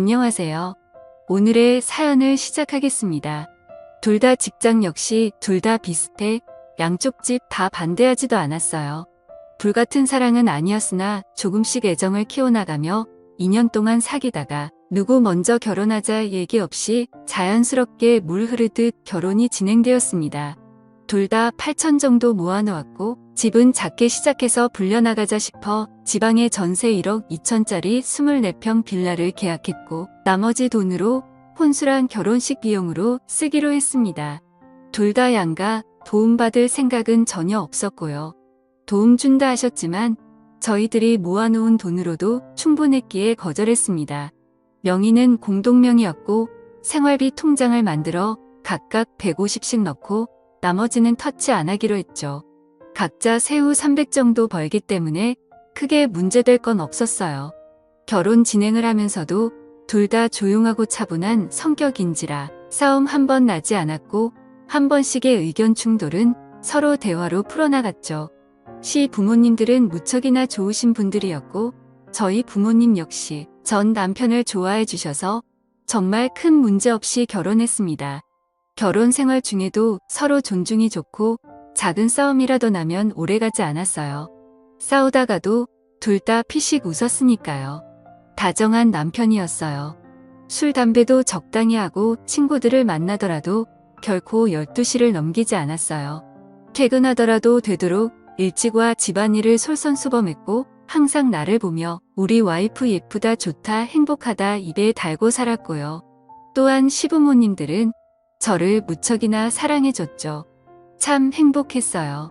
안녕하세요. 오늘의 사연을 시작하겠습니다. 둘 다 직장 역시 둘 다 비슷해 양쪽 집 다 반대하지도 않았어요. 불같은 사랑은 아니었으나 조금씩 애정을 키워나가며 2년 동안 사귀다가 누구 먼저 결혼하자 얘기 없이 자연스럽게 물 흐르듯 결혼이 진행되었습니다. 둘 다 8천 정도 모아놓았고 집은 작게 시작해서 불려나가자 싶어 지방에 전세 1억 2천짜리 24평 빌라를 계약했고 나머지 돈으로 혼술한 결혼식 비용으로 쓰기로 했습니다. 둘 다 양가 도움받을 생각은 전혀 없었고요. 도움 준다 하셨지만 저희들이 모아놓은 돈으로도 충분했기에 거절했습니다. 명의는 공동명의였고 생활비 통장을 만들어 각각 150씩 넣고 나머지는 터치 안 하기로 했죠. 각자 세후 300 정도 벌기 때문에 크게 문제될 건 없었어요. 결혼 진행을 하면서도 둘 다 조용하고 차분한 성격인지라 싸움 한 번 나지 않았고 한 번씩의 의견 충돌은 서로 대화로 풀어나갔죠. 시 부모님들은 무척이나 좋으신 분들이었고 저희 부모님 역시 전 남편을 좋아해 주셔서 정말 큰 문제 없이 결혼했습니다. 결혼 생활 중에도 서로 존중이 좋고 작은 싸움이라도 나면 오래가지 않았어요. 싸우다가도 둘 다 피식 웃었으니까요. 다정한 남편이었어요. 술, 담배도 적당히 하고 친구들을 만나더라도 결코 12시를 넘기지 않았어요. 퇴근하더라도 되도록 일찍 와 집안일을 솔선수범했고 항상 나를 보며 우리 와이프 예쁘다, 좋다, 행복하다 입에 달고 살았고요. 또한 시부모님들은 저를 무척이나 사랑해줬죠. 참 행복했어요.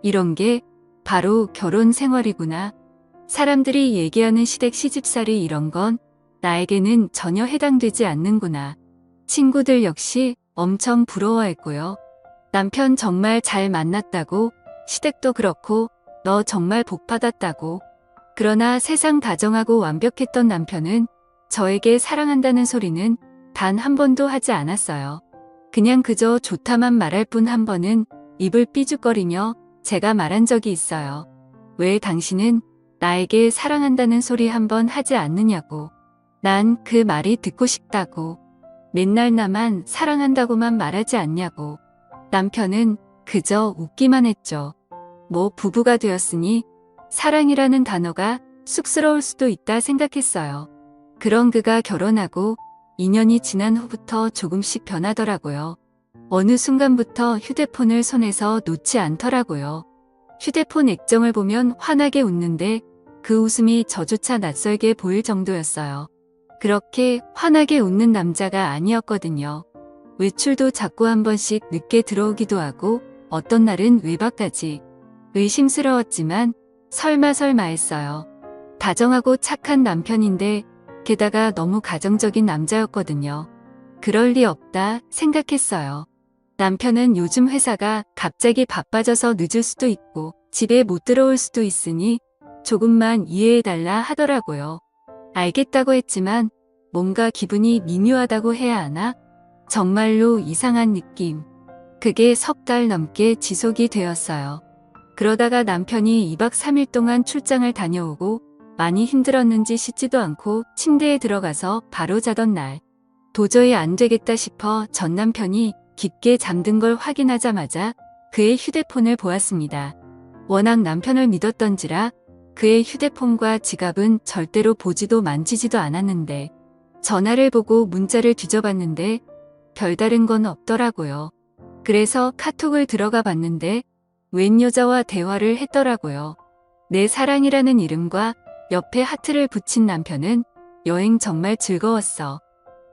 이런 게 바로 결혼 생활이구나. 사람들이 얘기하는 시댁 시집살이 이런 건 나에게는 전혀 해당되지 않는구나. 친구들 역시 엄청 부러워했고요. 남편 정말 잘 만났다고, 시댁도 그렇고 너 정말 복 받았다고. 그러나 세상 다정하고 완벽했던 남편은 저에게 사랑한다는 소리는 단 한 번도 하지 않았어요. 그냥 그저 좋다만 말할 뿐. 한 번은 입을 삐죽거리며 제가 말한 적이 있어요. 왜 당신은 나에게 사랑한다는 소리 한 번 하지 않느냐고. 난 그 말이 듣고 싶다고. 맨날 나만 사랑한다고만 말하지 않냐고. 남편은 그저 웃기만 했죠. 뭐 부부가 되었으니 사랑이라는 단어가 쑥스러울 수도 있다 생각했어요. 그런 그가 결혼하고 2년이 지난 후부터 조금씩 변하더라고요. 어느 순간부터 휴대폰을 손에서 놓지 않더라고요. 휴대폰 액정을 보면 환하게 웃는데 그 웃음이 저조차 낯설게 보일 정도였어요. 그렇게 환하게 웃는 남자가 아니었거든요. 외출도 자꾸 한 번씩 늦게 들어오기도 하고 어떤 날은 외박까지. 의심스러웠지만 설마 했어요. 다정하고 착한 남편인데 게다가 너무 가정적인 남자였거든요. 그럴 리 없다 생각했어요. 남편은 요즘 회사가 갑자기 바빠져서 늦을 수도 있고 집에 못 들어올 수도 있으니 조금만 이해해달라 하더라고요. 알겠다고 했지만 뭔가 기분이 미묘하다고 해야 하나? 정말로 이상한 느낌. 그게 석 달 넘게 지속이 되었어요. 그러다가 남편이 2박 3일 동안 출장을 다녀오고 많이 힘들었는지 씻지도 않고 침대에 들어가서 바로 자던 날. 도저히 안 되겠다 싶어 전 남편이 깊게 잠든 걸 확인하자마자 그의 휴대폰을 보았습니다. 워낙 남편을 믿었던지라 그의 휴대폰과 지갑은 절대로 보지도 만지지도 않았는데 전화를 보고 문자를 뒤져봤는데 별다른 건 없더라고요. 그래서 카톡을 들어가 봤는데 웬 여자와 대화를 했더라고요. 내 사랑이라는 이름과 옆에 하트를 붙인 남편은 여행 정말 즐거웠어.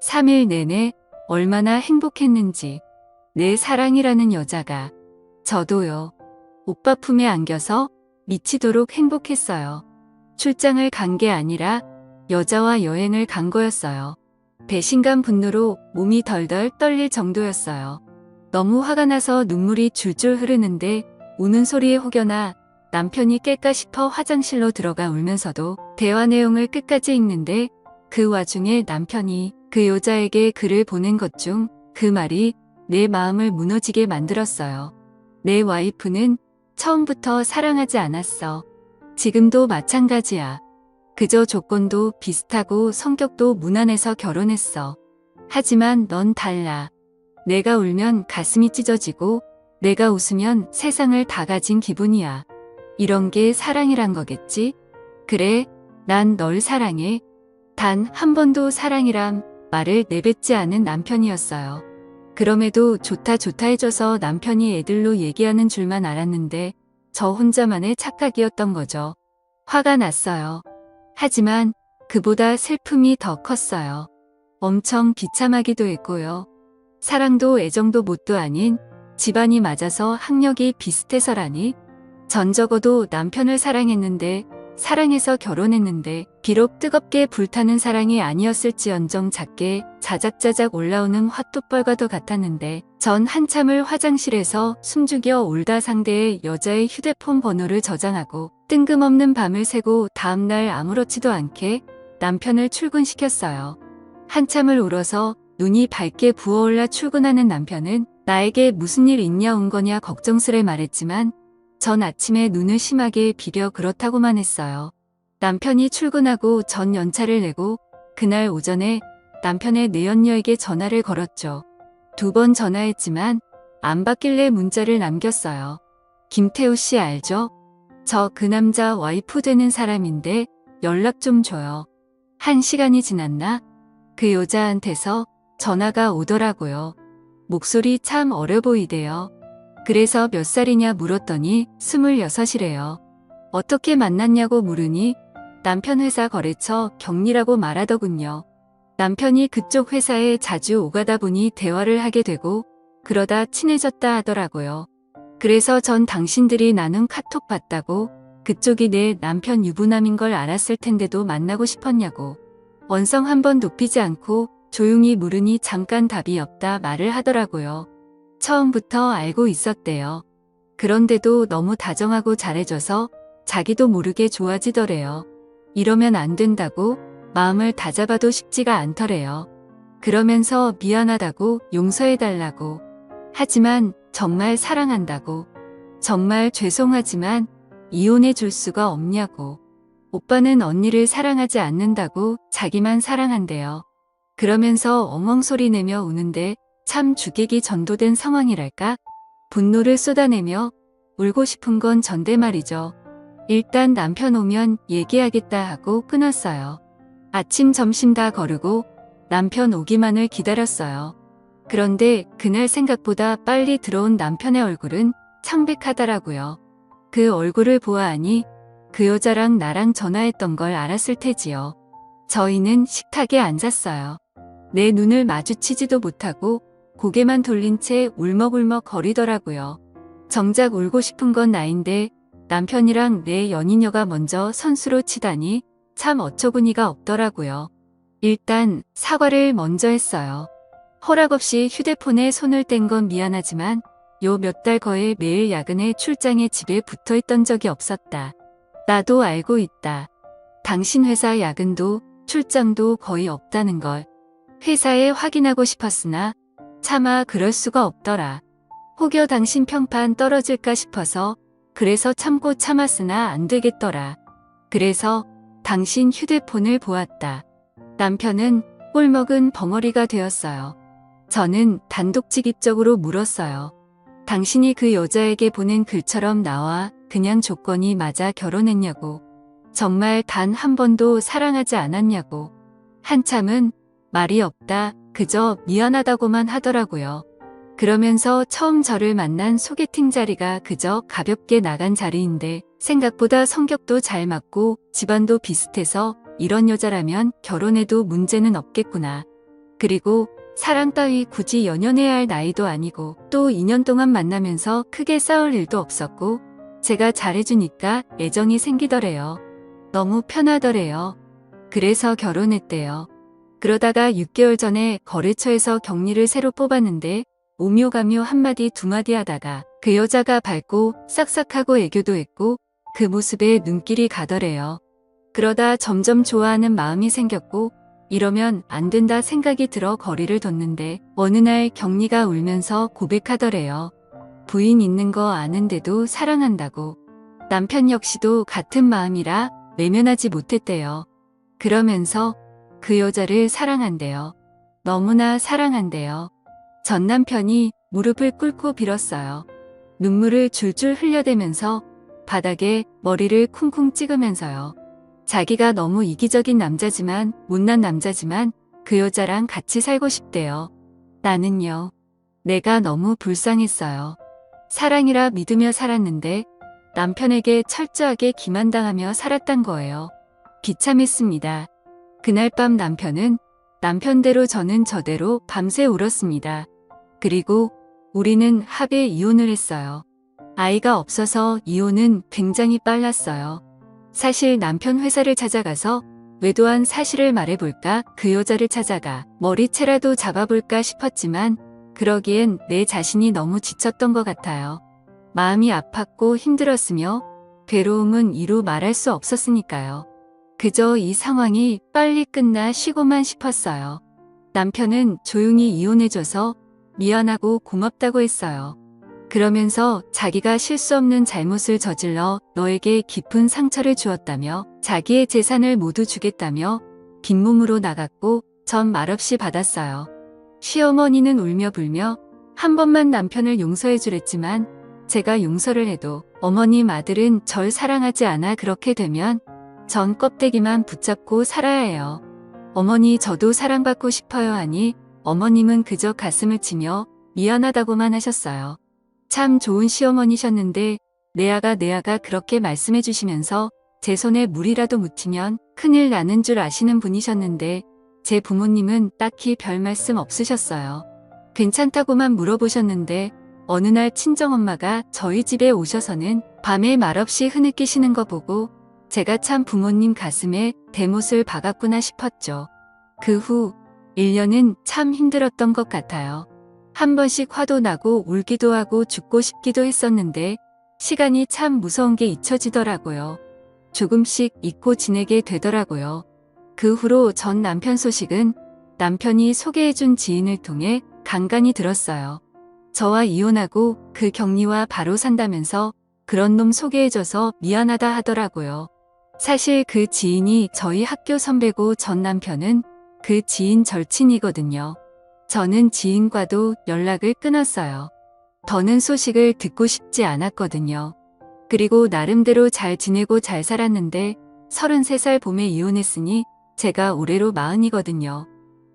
3일 내내 얼마나 행복했는지. 내 사랑이라는 여자가. 저도요. 오빠 품에 안겨서 미치도록 행복했어요. 출장을 간 게 아니라 여자와 여행을 간 거였어요. 배신감 분노로 몸이 덜덜 떨릴 정도였어요. 너무 화가 나서 눈물이 줄줄 흐르는데 우는 소리에 혹여나 남편이 깰까 싶어 화장실로 들어가 울면서도 대화 내용을 끝까지 읽는데 그 와중에 남편이 그 여자에게 글을 보낸 것 중 그 말이 내 마음을 무너지게 만들었어요. 내 와이프는 처음부터 사랑하지 않았어. 지금도 마찬가지야. 그저 조건도 비슷하고 성격도 무난해서 결혼했어. 하지만 넌 달라. 내가 울면 가슴이 찢어지고 내가 웃으면 세상을 다 가진 기분이야. 이런 게 사랑이란 거겠지? 그래, 난 널 사랑해. 단 한 번도 사랑이란 말을 내뱉지 않은 남편이었어요. 그럼에도 좋다 좋다 해줘서 남편이 애들로 얘기하는 줄만 알았는데 저 혼자만의 착각이었던 거죠. 화가 났어요. 하지만 그보다 슬픔이 더 컸어요. 엄청 비참하기도 했고요. 사랑도 애정도 뭣도 아닌 집안이 맞아서 학력이 비슷해서라니. 전 적어도 남편을 사랑했는데 사랑해서 결혼했는데 비록 뜨겁게 불타는 사랑이 아니었을지언정 작게 자작자작 올라오는 화곶벌과도 같았는데 전 한참을 화장실에서 숨죽여 울다 상대의 여자의 휴대폰 번호를 저장하고 뜬금없는 밤을 새고 다음날 아무렇지도 않게 남편을 출근시켰어요. 한참을 울어서 눈이 밝게 부어올라 출근하는 남편은 나에게 무슨 일 있냐 온 거냐 걱정스레 말했지만 전 아침에 눈을 심하게 비벼 그렇다고만 했어요. 남편이 출근하고 전 연차를 내고 그날 오전에 남편의 내연녀에게 전화를 걸었죠. 2번 전화했지만 안 받길래 문자를 남겼어요. 김태우 씨 알죠? 저 그 남자 와이프 되는 사람인데 연락 좀 줘요. 1시간이 지났나? 그 여자한테서 전화가 오더라고요. 목소리 참 어려 보이대요. 그래서 몇 살이냐 물었더니 26이래요. 어떻게 만났냐고 물으니 남편 회사 거래처 경리라고 말하더군요. 남편이 그쪽 회사에 자주 오가다 보니 대화를 하게 되고 그러다 친해졌다 하더라고요. 그래서 전 당신들이 나눈 카톡 봤다고 그쪽이 내 남편 유부남인 걸 알았을 텐데도 만나고 싶었냐고. 원성 한번 높이지 않고 조용히 물으니 잠깐 답이 없다 말을 하더라고요. 처음부터 알고 있었대요. 그런데도 너무 다정하고 잘해줘서 자기도 모르게 좋아지더래요. 이러면 안 된다고 마음을 다잡아도 쉽지가 않더래요. 그러면서 미안하다고 용서해달라고. 하지만 정말 사랑한다고. 정말 죄송하지만 이혼해 줄 수가 없냐고. 오빠는 언니를 사랑하지 않는다고 자기만 사랑한대요. 그러면서 엉엉 소리 내며 우는데 참 주객이 전도된 상황이랄까? 분노를 쏟아내며 울고 싶은 건 전데 말이죠. 일단 남편 오면 얘기하겠다 하고 끊었어요. 아침 점심 다 거르고 남편 오기만을 기다렸어요. 그런데 그날 생각보다 빨리 들어온 남편의 얼굴은 창백하더라고요. 그 얼굴을 보아하니 그 여자랑 나랑 전화했던 걸 알았을 테지요. 저희는 식탁에 앉았어요. 내 눈을 마주치지도 못하고 고개만 돌린 채 울먹울먹 거리더라고요. 정작 울고 싶은 건 나인데 남편이랑 내 연인녀가 먼저 선수로 치다니 참 어처구니가 없더라고요. 일단 사과를 먼저 했어요. 허락 없이 휴대폰에 손을 뗀 건 미안하지만 요 몇 달 거의 매일 야근에 출장에 집에 붙어 있던 적이 없었다. 나도 알고 있다. 당신 회사 야근도 출장도 거의 없다는 걸. 회사에 확인하고 싶었으나 차마 그럴 수가 없더라. 혹여 당신 평판 떨어질까 싶어서 그래서 참고 참았으나 안 되겠더라. 그래서 당신 휴대폰을 보았다. 남편은 꼴먹은 벙어리가 되었어요. 저는 단독직입적으로 물었어요. 당신이 그 여자에게 보낸 글처럼 나와 그냥 조건이 맞아 결혼했냐고. 정말 단 한 번도 사랑하지 않았냐고. 한참은 말이 없다. 그저 미안하다고만 하더라고요. 그러면서 처음 저를 만난 소개팅 자리가 그저 가볍게 나간 자리인데 생각보다 성격도 잘 맞고 집안도 비슷해서 이런 여자라면 결혼해도 문제는 없겠구나. 그리고 사랑 따위 굳이 연연해야 할 나이도 아니고 또 2년 동안 만나면서 크게 싸울 일도 없었고 제가 잘해주니까 애정이 생기더래요. 너무 편하더래요. 그래서 결혼했대요. 그러다가 6개월 전에 거래처에서 경리를 새로 뽑았는데 오묘가묘 한마디 두마디 하다가 그 여자가 밝고 싹싹하고 애교도 했고 그 모습에 눈길이 가더래요. 그러다 점점 좋아하는 마음이 생겼고 이러면 안 된다 생각이 들어 거리를 뒀는데 어느 날 경리가 울면서 고백하더래요. 부인 있는 거 아는데도 사랑한다고. 남편 역시도 같은 마음이라 외면하지 못했대요. 그러면서 그 여자를 사랑한대요. 너무나 사랑한대요. 전 남편이 무릎을 꿇고 빌었어요. 눈물을 줄줄 흘려대면서 바닥에 머리를 쿵쿵 찍으면서요. 자기가 너무 이기적인 남자지만, 못난 남자지만 그 여자랑 같이 살고 싶대요. 나는요. 내가 너무 불쌍했어요. 사랑이라 믿으며 살았는데 남편에게 철저하게 기만당하며 살았단 거예요. 비참했습니다. 그날 밤 남편은 남편대로, 저는 저대로 밤새 울었습니다. 그리고 우리는 합의 이혼을 했어요. 아이가 없어서 이혼은 굉장히 빨랐어요. 사실 남편 회사를 찾아가서 외도한 사실을 말해볼까, 그 여자를 찾아가 머리채라도 잡아볼까 싶었지만 그러기엔 내 자신이 너무 지쳤던 것 같아요. 마음이 아팠고 힘들었으며 괴로움은 이루 말할 수 없었으니까요. 그저 이 상황이 빨리 끝나 쉬고만 싶었어요. 남편은 조용히 이혼해줘서 미안하고 고맙다고 했어요. 그러면서 자기가 실수 없는 잘못을 저질러 너에게 깊은 상처를 주었다며 자기의 재산을 모두 주겠다며 빈몸으로 나갔고 전 말없이 받았어요. 시어머니는 울며 불며 한 번만 남편을 용서해 주랬지만 제가 용서를 해도 어머님, 아들은 절 사랑하지 않아. 그렇게 되면 전 껍데기만 붙잡고 살아야 해요. 어머니, 저도 사랑받고 싶어요 하니 어머님은 그저 가슴을 치며 미안하다고만 하셨어요. 참 좋은 시어머니셨는데 내 아가 그렇게 말씀해 주시면서 제 손에 물이라도 묻히면 큰일 나는 줄 아시는 분이셨는데 제 부모님은 딱히 별 말씀 없으셨어요. 괜찮다고만 물어보셨는데 어느 날 친정엄마가 저희 집에 오셔서는 밤에 말없이 흐느끼시는 거 보고 제가 참 부모님 가슴에 대못을 박았구나 싶었죠. 그 후 1년은 참 힘들었던 것 같아요. 한 번씩 화도 나고 울기도 하고 죽고 싶기도 했었는데 시간이 참 무서운 게 잊혀지더라고요. 조금씩 잊고 지내게 되더라고요. 그 후로 전 남편 소식은 남편이 소개해준 지인을 통해 간간히 들었어요. 저와 이혼하고 그 격리와 바로 산다면서 그런 놈 소개해줘서 미안하다 하더라고요. 사실 그 지인이 저희 학교 선배고 전 남편은 그 지인 절친이거든요. 저는 지인과도 연락을 끊었어요. 더는 소식을 듣고 싶지 않았거든요. 그리고 나름대로 잘 지내고 잘 살았는데 33살 봄에 이혼했으니 제가 올해로 40이거든요.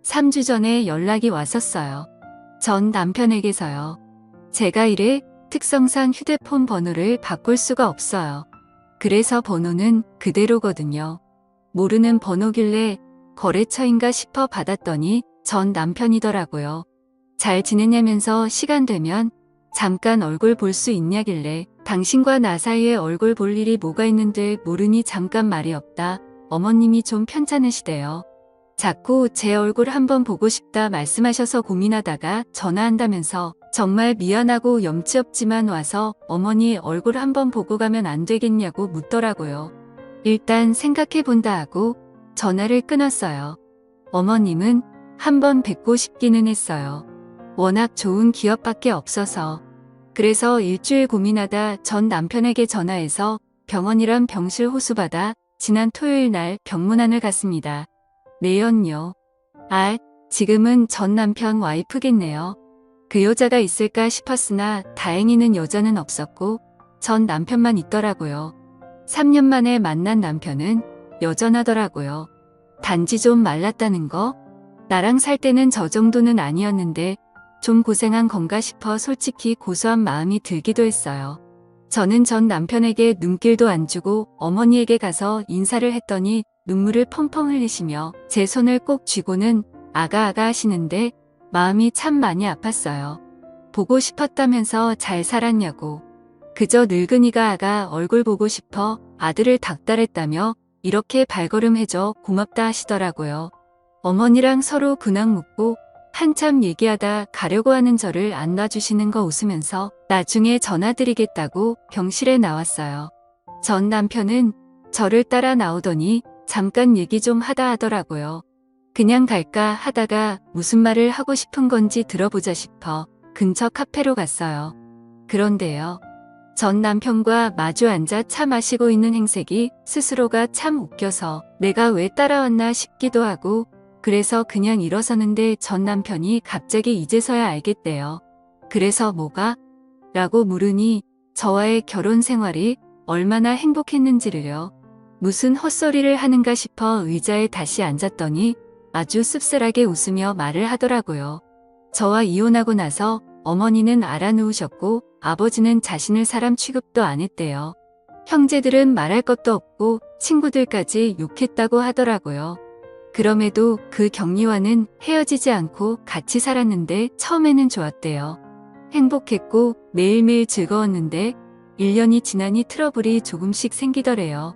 3주 전에 연락이 왔었어요. 전 남편에게서요. 제가 이래 특성상 휴대폰 번호를 바꿀 수가 없어요. 그래서 번호는 그대로거든요. 모르는 번호길래 거래처인가 싶어 받았더니 전 남편이더라고요. 잘 지내냐면서 시간 되면 잠깐 얼굴 볼 수 있냐길래 당신과 나 사이에 얼굴 볼 일이 뭐가 있는데 모르니 잠깐 말이 없다. 어머님이 좀 편찮으시대요. 자꾸 제 얼굴 한번 보고 싶다 말씀하셔서 고민하다가 전화한다면서 정말 미안하고 염치 없지만 와서 어머니 얼굴 한번 보고 가면 안 되겠냐고 묻더라고요. 일단 생각해본다 하고 전화를 끊었어요. 어머님은 한번 뵙고 싶기는 했어요. 워낙 좋은 기억밖에 없어서. 그래서 일주일 고민하다 전 남편에게 전화해서 병원이랑 병실 호수받아 지난 토요일 날 병문안을 갔습니다. 내연요. 지금은 전 남편 와이프겠네요. 그 여자가 있을까 싶었으나 다행히는 여자는 없었고 전 남편만 있더라고요. 3년 만에 만난 남편은 여전하더라고요. 단지 좀 말랐다는 거? 나랑 살 때는 저 정도는 아니었는데 좀 고생한 건가 싶어 솔직히 고소한 마음이 들기도 했어요. 저는 전 남편에게 눈길도 안 주고 어머니에게 가서 인사를 했더니 눈물을 펑펑 흘리시며 제 손을 꼭 쥐고는 아가 하시는데 마음이 참 많이 아팠어요. 보고 싶었다면서 잘 살았냐고. 그저 늙은이가 아가 얼굴 보고 싶어 아들을 닥달했다며 이렇게 발걸음해줘 고맙다 하시더라고요. 어머니랑 서로 근황 묻고 한참 얘기하다 가려고 하는 저를 안 놔주시는 거 웃으면서 나중에 전화드리겠다고 병실에 나왔어요. 전 남편은 저를 따라 나오더니 잠깐 얘기 좀 하다 하더라고요. 그냥 갈까 하다가 무슨 말을 하고 싶은 건지 들어보자 싶어 근처 카페로 갔어요. 그런데요. 전 남편과 마주 앉아 차 마시고 있는 행색이 스스로가 참 웃겨서 내가 왜 따라왔나 싶기도 하고 그래서 그냥 일어서는데 전 남편이 갑자기 이제서야 알겠대요. 그래서 뭐가? 라고 물으니 저와의 결혼 생활이 얼마나 행복했는지를요. 무슨 헛소리를 하는가 싶어 의자에 다시 앉았더니 아주 씁쓸하게 웃으며 말을 하더라고요. 저와 이혼하고 나서 어머니는 알아누우셨고 아버지는 자신을 사람 취급도 안 했대요. 형제들은 말할 것도 없고 친구들까지 욕했다고 하더라고요. 그럼에도 그 격리와는 헤어지지 않고 같이 살았는데 처음에는 좋았대요. 행복했고 매일매일 즐거웠는데 1년이 지나니 트러블이 조금씩 생기더래요.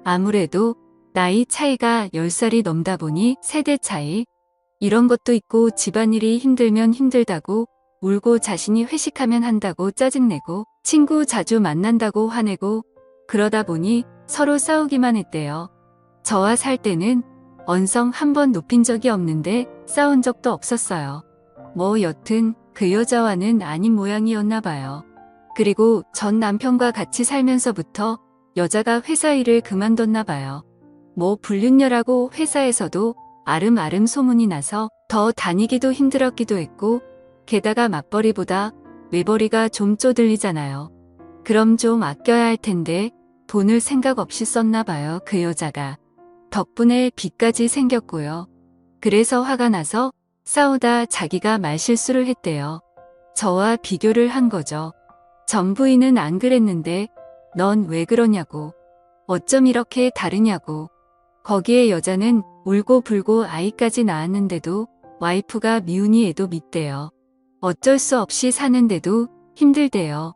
아무래도 나이 차이가 10살이 넘다 보니 세대 차이, 이런 것도 있고 집안일이 힘들면 힘들다고 울고 자신이 회식하면 한다고 짜증내고 친구 자주 만난다고 화내고 그러다 보니 서로 싸우기만 했대요. 저와 살 때는 언성 한 번 높인 적이 없는데 싸운 적도 없었어요. 뭐 여튼 그 여자와는 아닌 모양이었나 봐요. 그리고 전 남편과 같이 살면서부터 여자가 회사 일을 그만뒀나 봐요. 뭐 불륜녀라고 회사에서도 아름아름 소문이 나서 더 다니기도 힘들었기도 했고 게다가 맞벌이보다 외벌이가 좀 쪼들리잖아요. 그럼 좀 아껴야 할 텐데 돈을 생각 없이 썼나 봐요, 그 여자가. 덕분에 빚까지 생겼고요. 그래서 화가 나서 싸우다 자기가 말실수를 했대요. 저와 비교를 한 거죠. 전 부인은 안 그랬는데 넌 왜 그러냐고. 어쩜 이렇게 다르냐고. 거기에 여자는 울고 불고 아이까지 낳았는데도 와이프가 미우니 애도 밉대요. 어쩔 수 없이 사는데도 힘들대요.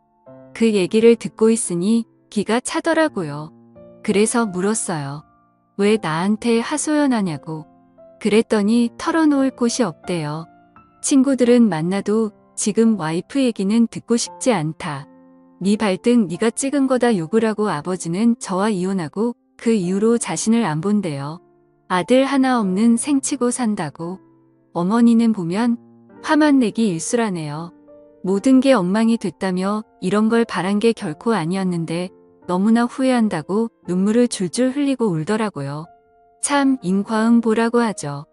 그 얘기를 듣고 있으니 기가 차더라고요. 그래서 물었어요. 왜 나한테 하소연하냐고. 그랬더니 털어놓을 곳이 없대요. 친구들은 만나도 지금 와이프 얘기는 듣고 싶지 않다. 네 발등 네가 찍은 거다 욕을 하고 아버지는 저와 이혼하고 그 이후로 자신을 안 본대요. 아들 하나 없는 생치고 산다고. 어머니는 보면 화만 내기 일수라네요. 모든 게 엉망이 됐다며 이런 걸 바란 게 결코 아니었는데 너무나 후회한다고 눈물을 줄줄 흘리고 울더라고요. 참 인과응보라고 하죠.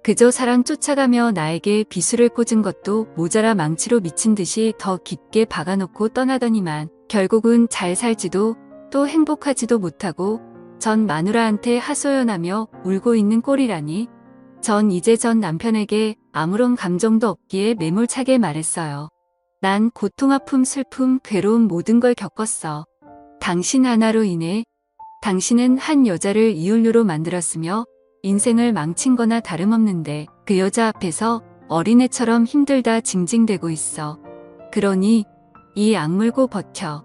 그저 사랑 쫓아가며 나에게 비수를 꽂은 것도 모자라 망치로 미친 듯이 더 깊게 박아놓고 떠나더니만 결국은 잘 살지도 또 행복하지도 못하고 전 마누라한테 하소연하며 울고 있는 꼴이라니. 전 이제 전 남편에게 아무런 감정도 없기에 매몰차게 말했어요. 난 고통, 아픔, 슬픔, 괴로움 모든 걸 겪었어. 당신 하나로 인해. 당신은 한 여자를 이혼녀로 만들었으며 인생을 망친 거나 다름없는데 그 여자 앞에서 어린애처럼 힘들다 징징대고 있어. 그러니 이 악물고 버텨.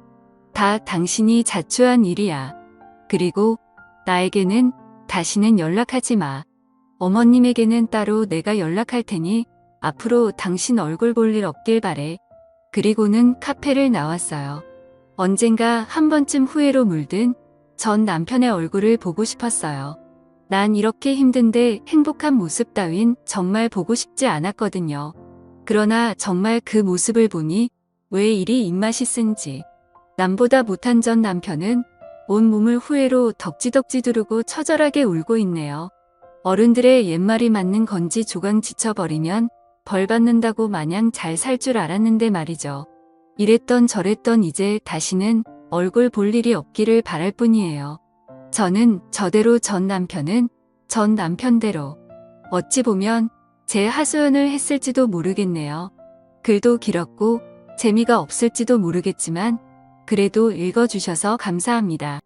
다 당신이 자초한 일이야. 그리고 나에게는 다시는 연락하지 마. 어머님에게는 따로 내가 연락할 테니 앞으로 당신 얼굴 볼 일 없길 바래. 그리고는 카페를 나왔어요. 언젠가 한 번쯤 후회로 물든 전 남편의 얼굴을 보고 싶었어요. 난 이렇게 힘든데 행복한 모습 따윈 정말 보고 싶지 않았거든요. 그러나 정말 그 모습을 보니 왜 이리 입맛이 쓴지. 남보다 못한 전 남편은 온몸을 후회로 덕지덕지 두르고 처절하게 울고 있네요. 어른들의 옛말이 맞는 건지 조강 지쳐버리면 벌 받는다고 마냥 잘 살 줄 알았는데 말이죠. 이랬던 저랬던 이제 다시는 얼굴 볼 일이 없기를 바랄 뿐이에요. 저는 저대로 전 남편은 전 남편대로. 어찌 보면 제 하소연을 했을지도 모르겠네요. 글도 길었고 재미가 없을지도 모르겠지만 그래도 읽어주셔서 감사합니다.